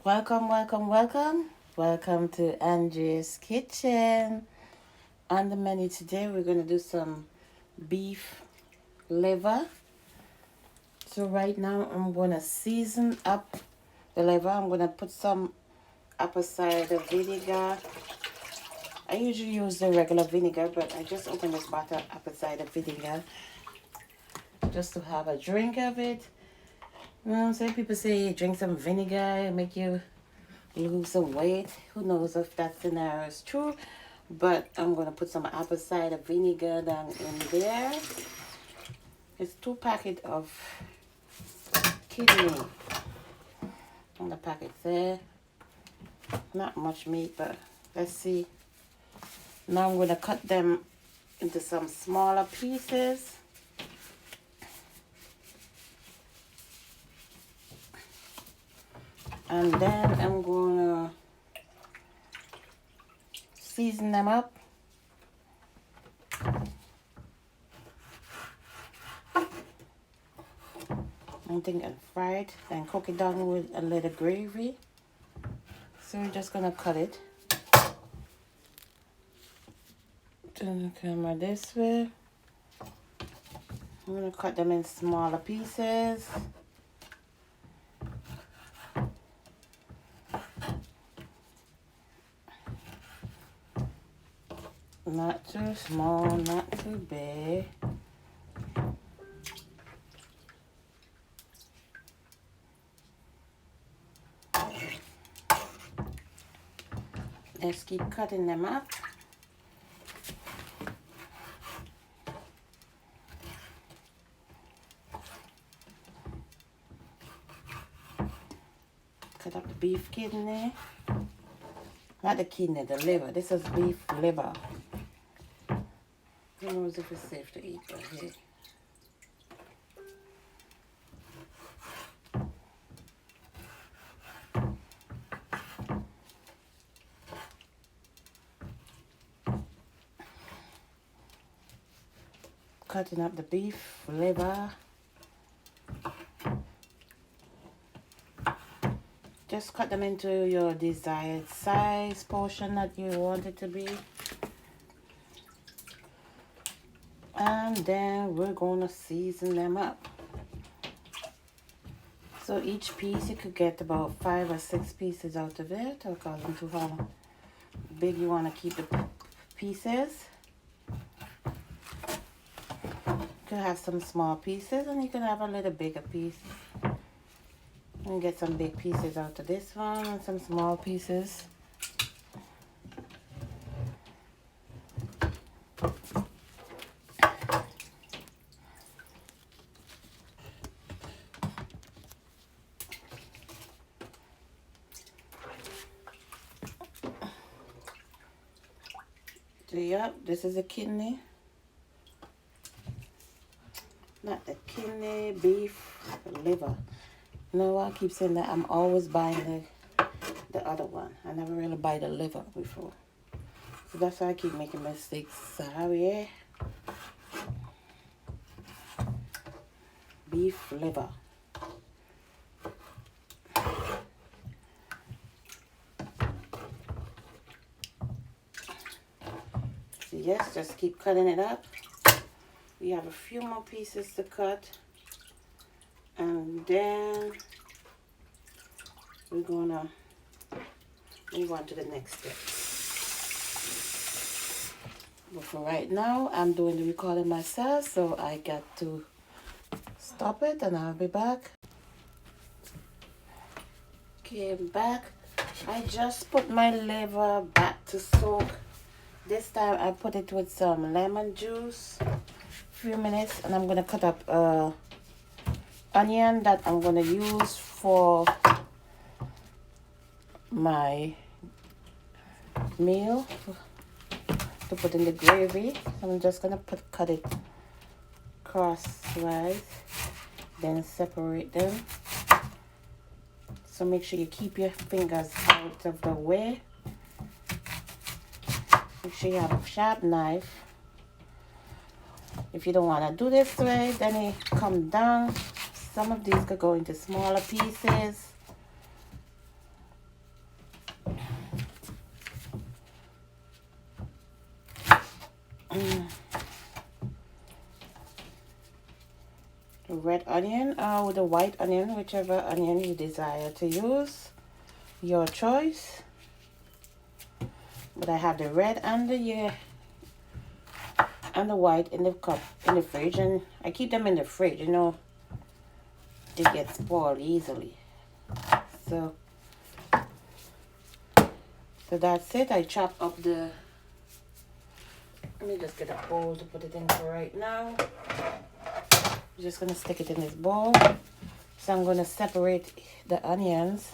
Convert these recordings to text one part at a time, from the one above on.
Welcome, welcome, welcome. Welcome to Andrea's Kitchen. On the menu today, we're going to do some beef liver. So right now, I'm going to season up the liver. I'm going to put some apple cider vinegar. I usually use the regular vinegar, but I just opened this bottle of apple cider vinegar just to have a drink of it. You know what I'm saying? People say drink some vinegar, make you lose some weight. Who knows if that scenario is true? But I'm going to put some apple cider vinegar down in there. It's 2 packets of kidney on the packet there. Not much meat, but let's see. Now I'm going to cut them into some smaller pieces. And then I'm going to season them up. I'm thinking fried and cook it down with a little gravy. So we're just going to cut it. Turn the camera this way. I'm going to cut them in smaller pieces. Not too small, not too big. Let's keep cutting them up. Cut up the beef kidney. Not the kidney, the liver. This is beef liver. Who knows if it's safe to eat, but hey. Cutting up the beef liver. Just cut them into your desired size, portion that you want it to be. And then we're going to season them up. So each piece, you could get about 5 or 6 pieces out of it, according to how big you want to keep the pieces. You could have some small pieces, and you can have a little bigger piece. And get some big pieces out of this one, and some small pieces. So yep, this is a kidney. Not the kidney, beef, liver. You know what? I keep saying that I'm always buying the other one. I never really buy the liver before. So that's why I keep making mistakes. Sorry. Beef liver. So yes, just keep cutting it up. We have a few more pieces to cut. And then we're gonna move on to the next step. But for right now, I'm doing the recording myself, so I got to stop it and I'll be back. Okay, I'm back. I just put my liver back to soak. This time I put it with some lemon juice. A few minutes, and I'm gonna cut up onion that I'm gonna use for my meal to put in the gravy. I'm just gonna cut it crosswise, then separate them. So make sure you keep your fingers out of the way. Make sure you have a sharp knife. If you don't want to do this way, then you come down. Some of these could go into smaller pieces. red onion or the white onion, whichever onion you desire to use, your choice. But I have the red and the white in the cup in the fridge, and I keep them in the fridge, you know, they get spoiled easily. So that's it. I chop up the, let me just get a bowl to put it in for right now. I'm just gonna stick it in this bowl. So I'm gonna separate the onions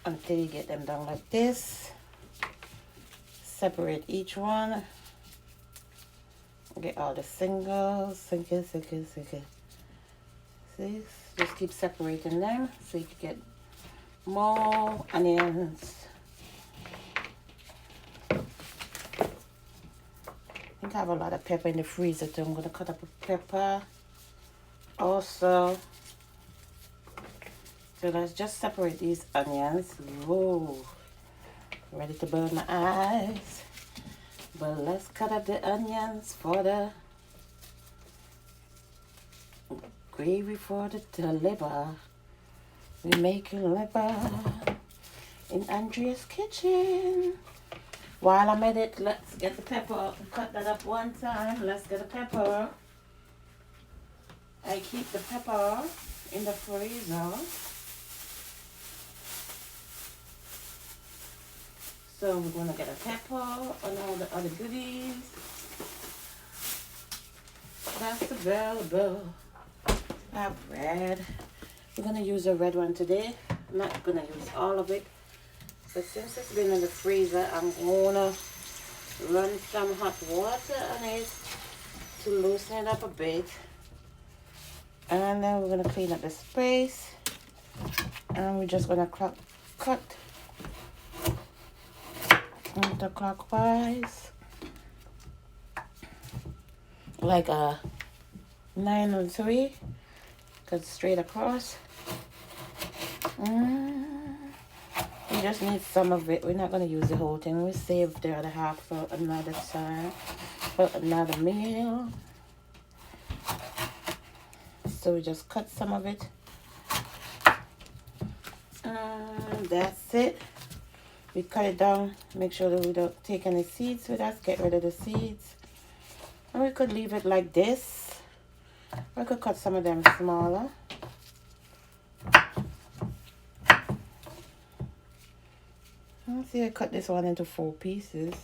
until you get them down like this. Separate each one. Get all the singles. See, just keep separating them so you can get more onions. I think I have a lot of pepper in the freezer too. I'm gonna cut up a pepper also. So let's just separate these onions. Whoa, ready to burn my eyes. But let's cut up the onions for the gravy for the liver. We're making liver in Andrea's kitchen. While I'm at it, let's get the pepper. Cut that up one time. Let's get the pepper. I keep the pepper in the freezer. So we're gonna get a pepper and all the other goodies that's available. I have red. We're gonna use a red one today. I'm not gonna use all of it. But since it's been in the freezer, I'm gonna run some hot water on it to loosen it up a bit. And then we're gonna clean up the space. And we're just gonna cut counterclockwise, like a 9 or 3, cut straight across. We just need some of it. We're not going to use the whole thing. We save the other half for another time, for another meal. So we just cut some of it. And that's it. We cut it down, make sure that we don't take any seeds with us, get rid of the seeds. And we could leave it like this. I could cut some of them smaller. Let's see, I cut this one into 4 pieces.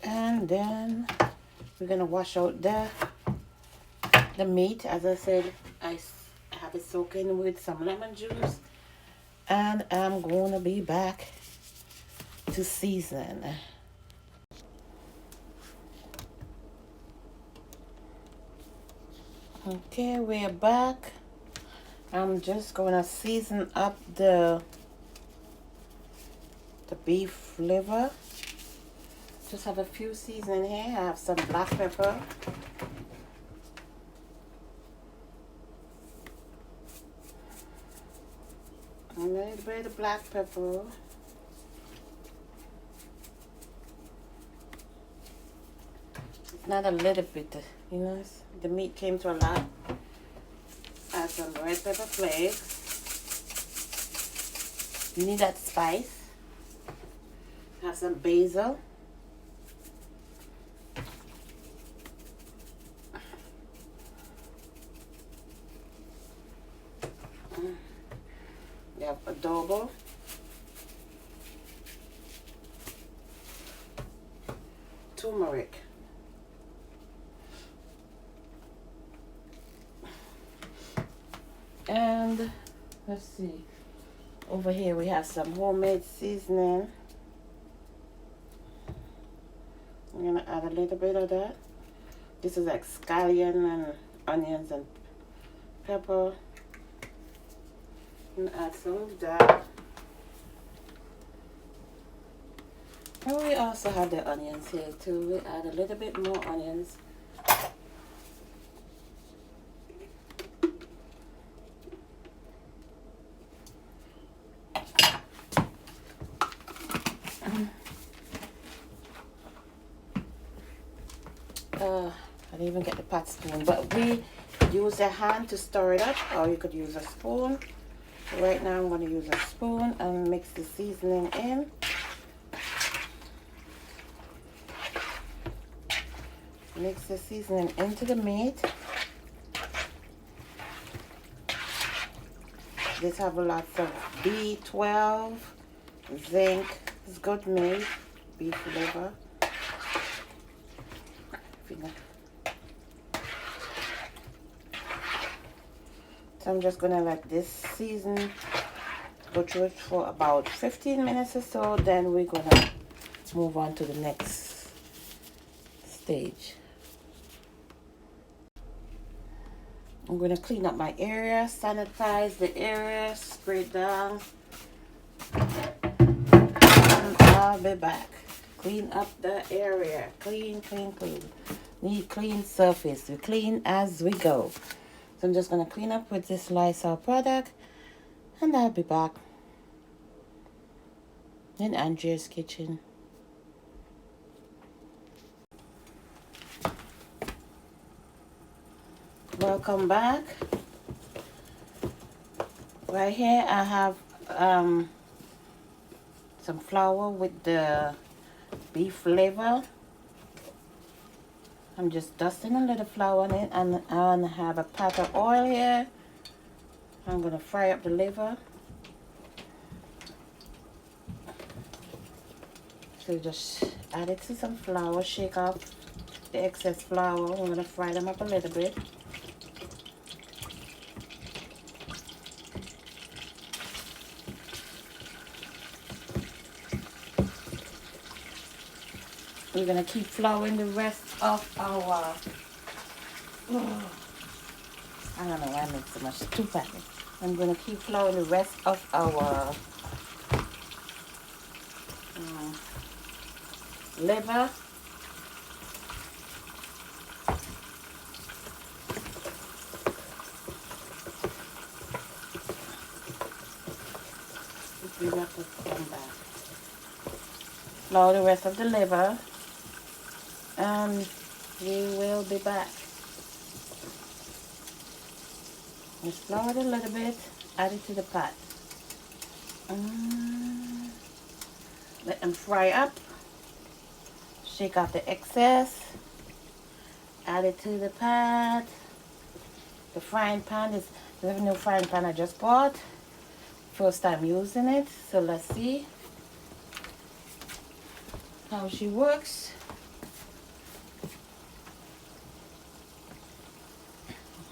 And then we're gonna wash out the meat. As I said, I have it soaking with some lemon juice, and I'm gonna be back to season. Okay, we're back. I'm just gonna season up the beef liver. Just have a few seasoning here. I have some black pepper. A little bit of black pepper. It's not a little bit, you know, the meat came to a lot. Add some red pepper flakes. You need that spice. Have some basil. You have adobo. Turmeric. And let's see. Over here we have some homemade seasoning. I'm gonna add a little bit of that. This is like scallion and onions and pepper. And add some of that. And we also have the onions here too. We add a little bit more onions. I didn't even get the pot spoon, but we use a hand to stir it up, or you could use a spoon. Right now I'm going to use a spoon and mix the seasoning in. Mix the seasoning into the meat. This have a lot of B12, zinc. It's good meat, beef liver. So I'm just gonna let this season go through it for about 15 minutes or so. Then we're gonna move on to the next stage. I'm gonna clean up my area, sanitize the area, spray it down, and I'll be back. Clean up the area, clean. Need clean surface. We clean as we go. So I'm just gonna clean up with this Lysol product, and I'll be back in Andrea's kitchen. Welcome back. Right here I have some flour with the beef liver. I'm just dusting a little flour on it, and I have a pot of oil here. I'm gonna fry up the liver. So just add it to some flour, shake off the excess flour. I'm gonna fry them up a little bit. We're gonna keep flouring the rest of our, I don't know why I make so much, 2 packets. I'm gonna keep flouring the rest of our liver. We have to come back. Flour the rest of the liver, and we will be back. Just flour it a little bit, add it to the pot. Let them fry up. Shake off the excess. Add it to the pot. The frying pan is a new frying pan I just bought. First time using it, so let's see how she works.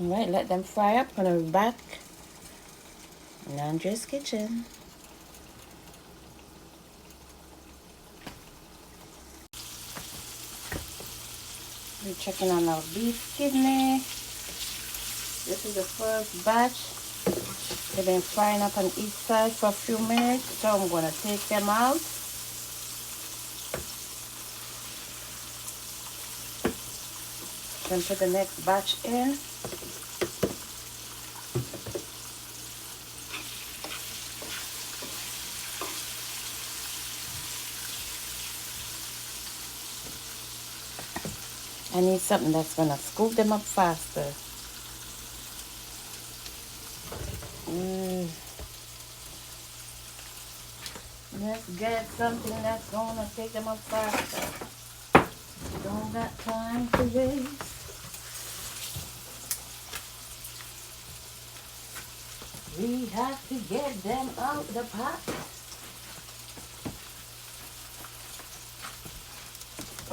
Alright, let them fry up. I'm gonna be back in Andrea's kitchen. We're checking on our beef kidney. This is the first batch. They've been frying up on each side for a few minutes, so I'm gonna take them out. Then put the next batch in. I need something that's gonna scoop them up faster. Let's get something that's gonna take them up faster. Don't got time to waste. We have to get them out the pot.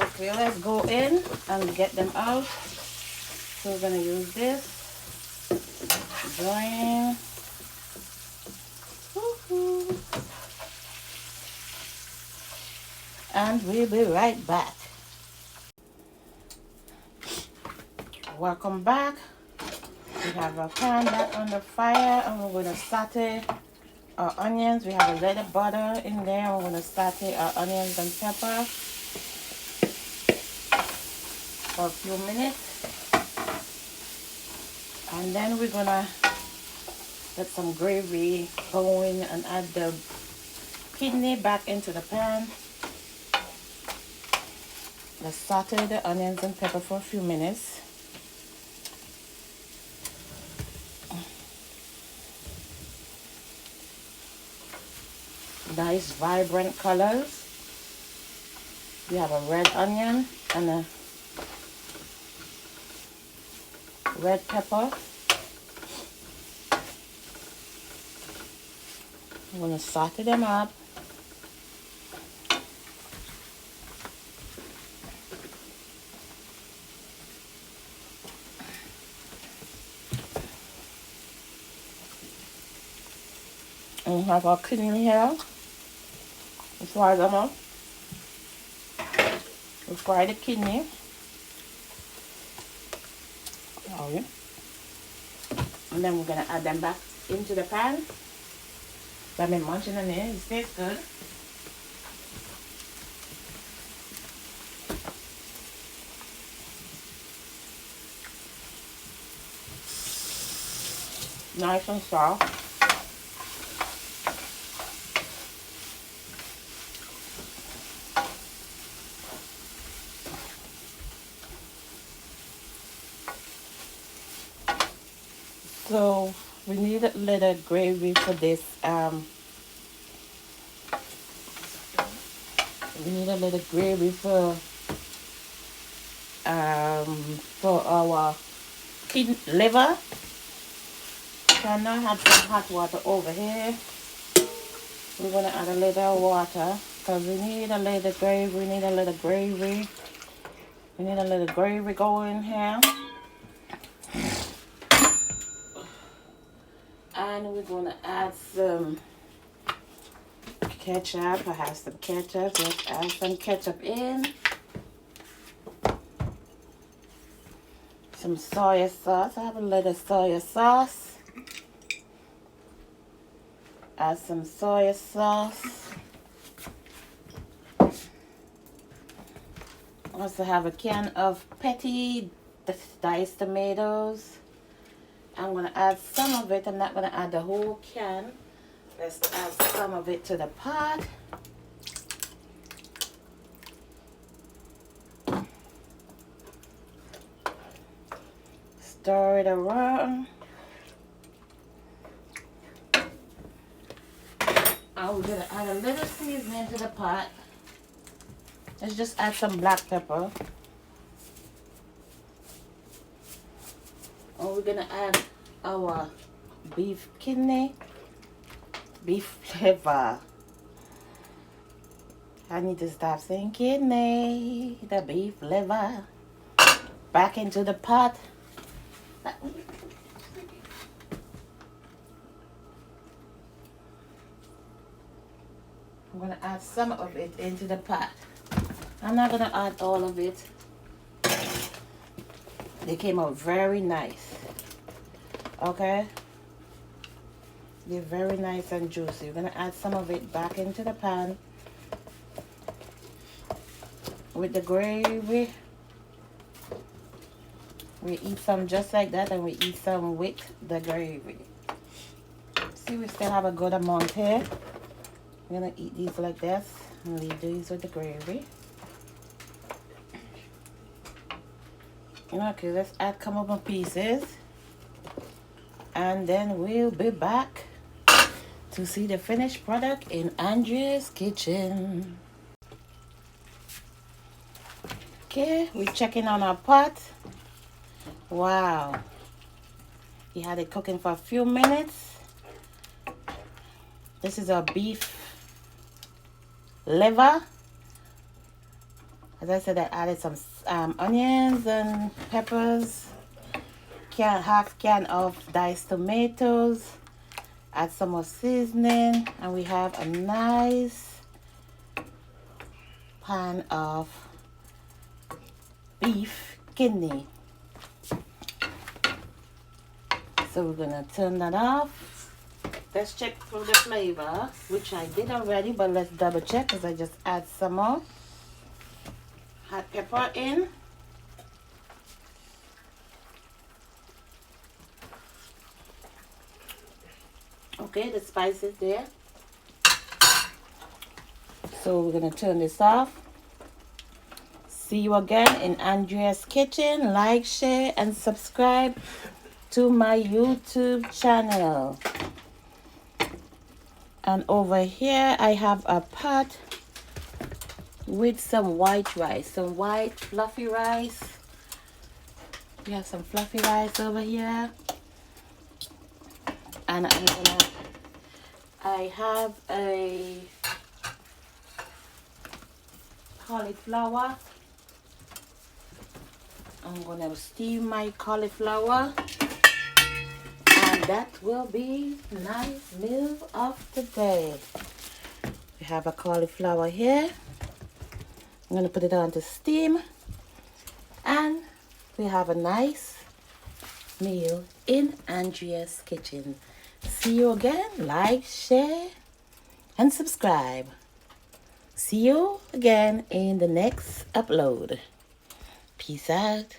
Okay, let's go in and get them out. So we're gonna use this. Join. And we'll be right back. Welcome back. We have our pan back on the fire, and we're gonna saute our onions. We have a little butter in there. We're gonna saute our onions and pepper for a few minutes, and then we're gonna get some gravy going and add the kidney back into the pan. Let's saute the onions and pepper for a few minutes. Nice vibrant colors. We have a red onion and a red pepper. I'm going to saute them up. And we have our kidney here. We fry them up. We fry the kidney. Oh, yeah. And then we're going to add them back into the pan. I've been munching on it. It tastes good. Nice and soft. So we need a little gravy for this. We need a little gravy for our liver. So I now have some hot water over here. We're gonna add a little water because we need a little gravy. We need a little gravy. We need a little gravy going here. And we're gonna add some ketchup. I have some ketchup. Let's add some ketchup in. Some soy sauce. I have a little soy sauce. Add some soy sauce. Also have a can of petty diced tomatoes. I'm going to add some of it. I'm not going to add the whole can. Let's add some of it to the pot. Stir it around. I'm going to add a little seasoning to the pot. Let's just add some black pepper. And we're going to add our beef kidney, beef liver. I need to stop saying kidney, the beef liver. Back into the pot. I'm going to add some of it into the pot. I'm not going to add all of it. They came out very nice. Okay? They're very nice and juicy. We're going to add some of it back into the pan with the gravy. We eat some just like that, and we eat some with the gravy. See, we still have a good amount here. I'm going to eat these like this and leave these with the gravy. Okay, let's add a couple more pieces. And then we'll be back to see the finished product in Andrea's kitchen. Okay, we're checking on our pot. Wow. We had it cooking for a few minutes. This is our beef liver. As I said, I added some onions and peppers, half can of diced tomatoes, add some more seasoning, and we have a nice pan of beef kidney. So we're gonna turn that off. Let's check for the flavor, which I did already, but let's double check because I just add some more hot pepper in. Okay, the spice is there. So we're gonna turn this off. See you again in Andrea's Kitchen. Like, share, and subscribe to my YouTube channel. And over here, I have a pot with some white rice, some white fluffy rice. We have some fluffy rice over here. And I have a cauliflower. I'm gonna steam my cauliflower, and that will be nice meal of the day. We have a cauliflower here. I'm gonna put it on to steam, and we have a nice meal in Andrea's Kitchen. See you again. Like, share, and subscribe. See you again in the next upload. Peace out.